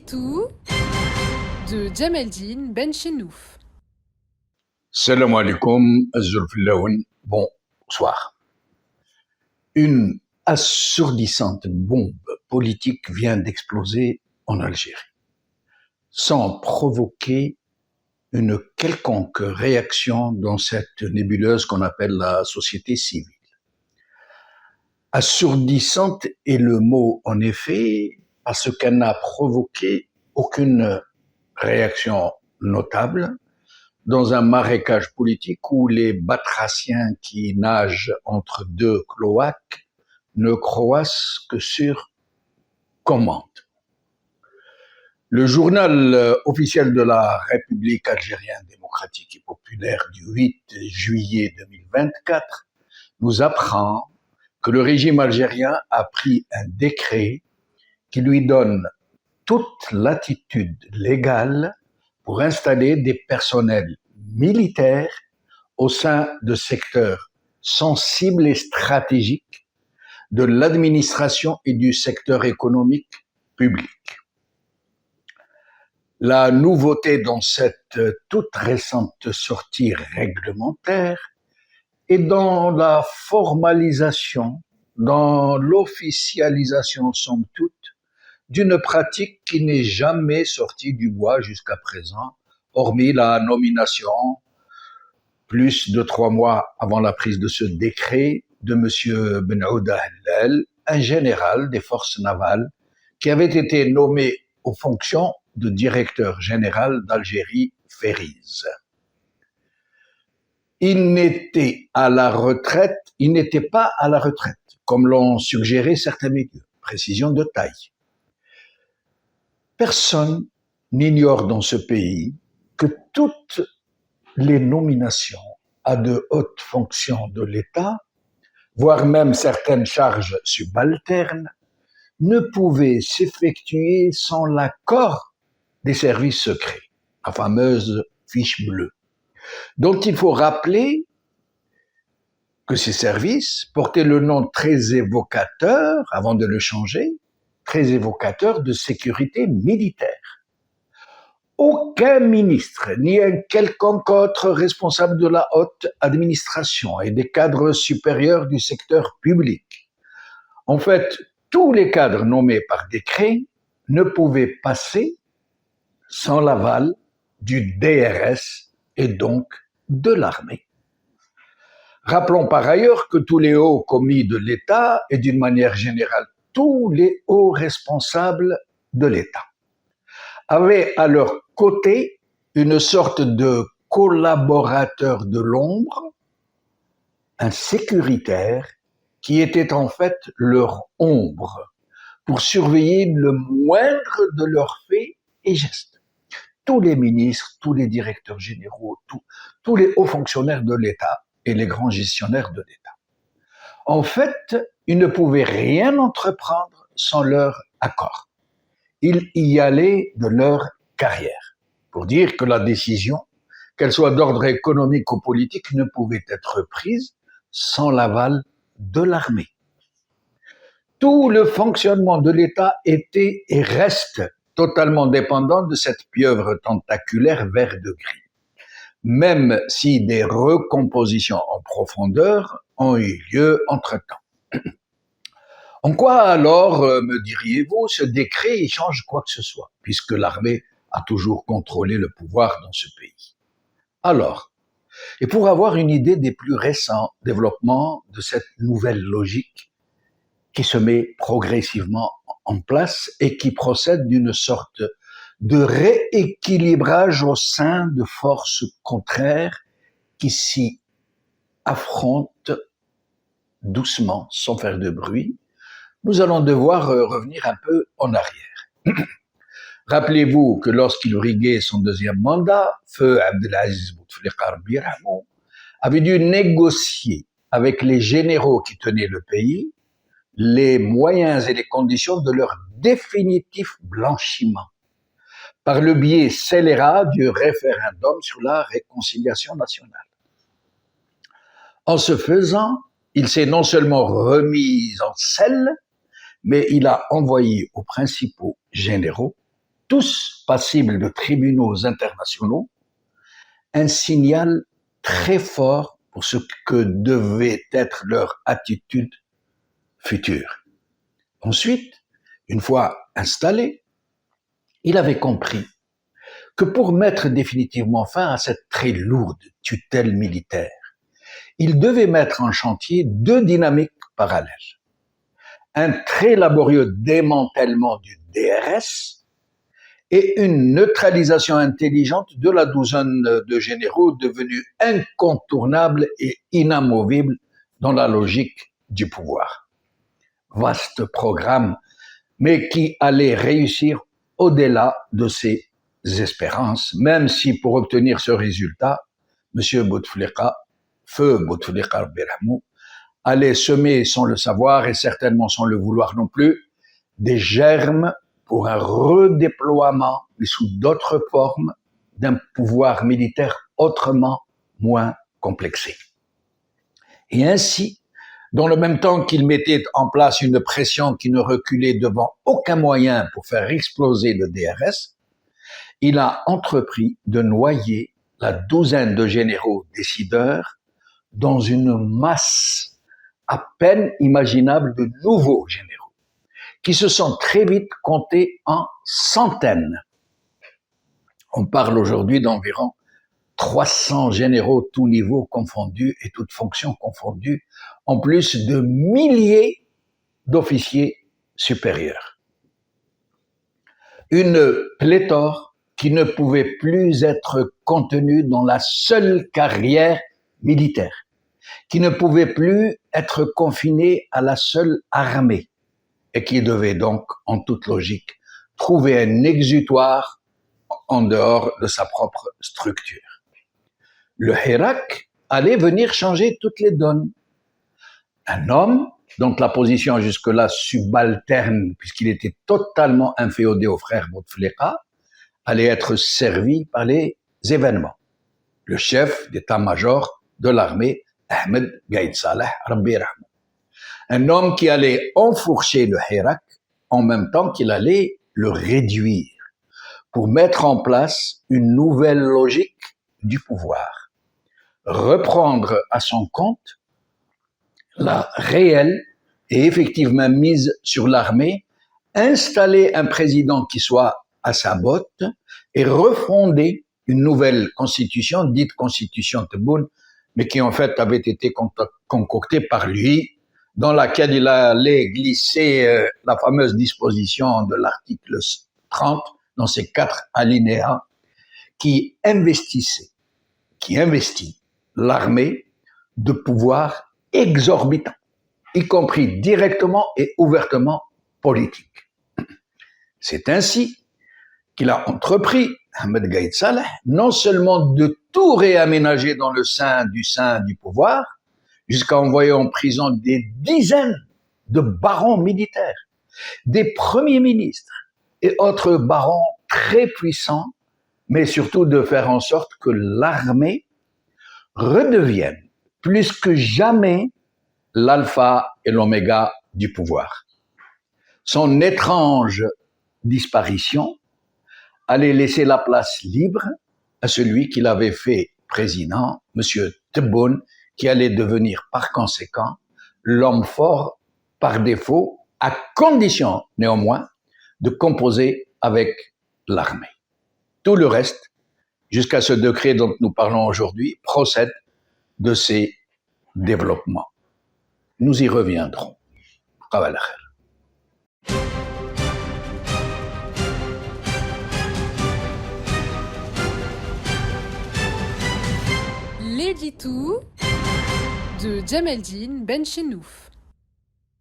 Tout de Djameldine Benchenouf. Salam alaikum, Azulfilaoun, bonsoir. Une assourdissante bombe politique vient d'exploser en Algérie, sans provoquer une quelconque réaction dans cette nébuleuse qu'on appelle la société civile. Assourdissante est le mot, en effet, parce qu'elle n'a provoqué aucune réaction notable dans un marécage politique où les batraciens qui nagent entre deux cloaques ne croassent que sur commande. Le journal officiel de la République algérienne démocratique et populaire du 8 juillet 2024 nous apprend que le régime algérien a pris un décret qui lui donne toute latitude légale pour installer des personnels militaires au sein de secteurs sensibles et stratégiques de l'administration et du secteur économique public. La nouveauté dans cette toute récente sortie réglementaire est dans la formalisation, dans l'officialisation somme toute, d'une pratique qui n'est jamais sortie du bois jusqu'à présent, hormis la nomination, plus de 3 mois avant la prise de ce décret, de M. Benouda Hallal, un général des forces navales qui avait été nommé aux fonctions de directeur général d'Algérie Ferries. Il n'était pas à la retraite, comme l'ont suggéré certains médias. Précision de taille. Personne n'ignore dans ce pays que toutes les nominations à de hautes fonctions de l'État, voire même certaines charges subalternes, ne pouvaient s'effectuer sans l'accord des services secrets, la fameuse fiche bleue, dont il faut rappeler que ces services portaient le nom très évocateur, avant de le changer, très évocateur de sécurité militaire. Aucun ministre, ni un quelconque autre responsable de la haute administration et des cadres supérieurs du secteur public, en fait, tous les cadres nommés par décret ne pouvaient passer sans l'aval du DRS et donc de l'armée. Rappelons par ailleurs que tous les hauts commis de l'État et d'une manière générale tous les hauts responsables de l'État avaient à leur côté une sorte de collaborateur de l'ombre, un sécuritaire qui était en fait leur ombre pour surveiller le moindre de leurs faits et gestes. Tous les ministres, tous les directeurs généraux, tous les hauts fonctionnaires de l'État et les grands gestionnaires de l'État. En fait, ils ne pouvaient rien entreprendre sans leur accord. Ils y allaient de leur carrière, pour dire que la décision, qu'elle soit d'ordre économique ou politique, ne pouvait être prise sans l'aval de l'armée. Tout le fonctionnement de l'État était et reste totalement dépendant de cette pieuvre tentaculaire vert de gris, même si des recompositions en profondeur ont eu lieu entre-temps. En quoi alors, me diriez-vous, ce décret y change quoi que ce soit, puisque l'armée a toujours contrôlé le pouvoir dans ce pays? Alors, et pour avoir une idée des plus récents développements de cette nouvelle logique qui se met progressivement en place et qui procède d'une sorte de rééquilibrage au sein de forces contraires qui s'y affrontent doucement, sans faire de bruit, nous allons devoir revenir un peu en arrière. Rappelez-vous que lorsqu'il briguait son deuxième mandat, Feu Abdelaziz Bouteflika Rabbi Yarhamou avait dû négocier avec les généraux qui tenaient le pays les moyens et les conditions de leur définitif blanchiment par le biais scélérat du référendum sur la réconciliation nationale. En ce faisant, il s'est non seulement remis en selle, mais il a envoyé aux principaux généraux tous passibles de tribunaux internationaux, un signal très fort pour ce que devait être leur attitude future. Ensuite, une fois installé, il avait compris que pour mettre définitivement fin à cette très lourde tutelle militaire, il devait mettre en chantier deux dynamiques parallèles. Un très laborieux démantèlement du DRS et une neutralisation intelligente de la douzaine de généraux devenus incontournables et inamovibles dans la logique du pouvoir. Vaste programme, mais qui allait réussir au-delà de ses espérances, même si pour obtenir ce résultat, M. Bouteflika, feu Bouteflika Berhamou, allait semer sans le savoir et certainement sans le vouloir non plus, des germes pour un redéploiement, mais sous d'autres formes, d'un pouvoir militaire autrement moins complexé. Et ainsi, dans le même temps qu'il mettait en place une pression qui ne reculait devant aucun moyen pour faire exploser le DRS, il a entrepris de noyer la douzaine de généraux décideurs dans une masse à peine imaginable de nouveaux généraux, qui se sont très vite comptés en centaines. On parle aujourd'hui d'environ 300 généraux, tous niveaux confondus et toutes fonctions confondues, en plus de milliers d'officiers supérieurs. Une pléthore qui ne pouvait plus être contenue dans la seule carrière militaire, qui ne pouvait plus être confinée à la seule armée, et qui devait donc, en toute logique, trouver un exutoire en dehors de sa propre structure. Le Hirak allait venir changer toutes les donnes. Un homme dont la position jusque-là subalterne, puisqu'il était totalement inféodé au frère Bouteflika, allait être servi par les événements. Le chef d'état-major de l'armée, Ahmed Gaïd Saleh, Rabbi Rahman. Un homme qui allait enfourcher le Hirak en même temps qu'il allait le réduire pour mettre en place une nouvelle logique du pouvoir. Reprendre à son compte la réelle et effectivement mise sur l'armée, installer un président qui soit à sa botte et refonder une nouvelle constitution, dite constitution Tebboune, mais qui en fait avait été concoctée par lui, dans laquelle il allait glisser la fameuse disposition de l'article 30 dans ces 4 alinéas qui investit l'armée de pouvoirs exorbitants, y compris directement et ouvertement politiques. C'est ainsi qu'il a entrepris, Ahmed Gaïd Saleh, non seulement de tout réaménager dans le sein du pouvoir, jusqu'à envoyer en prison des dizaines de barons militaires, des premiers ministres et autres barons très puissants, mais surtout de faire en sorte que l'armée redevienne plus que jamais l'alpha et l'oméga du pouvoir. Son étrange disparition allait laisser la place libre à celui qui l'avait fait président, M. Tebboune, qui allait devenir par conséquent l'homme fort par défaut, à condition néanmoins de composer avec l'armée. Tout le reste, jusqu'à ce décret dont nous parlons aujourd'hui, procède de ces développements. Nous y reviendrons. L'édito de Djemeldine Benchenouf.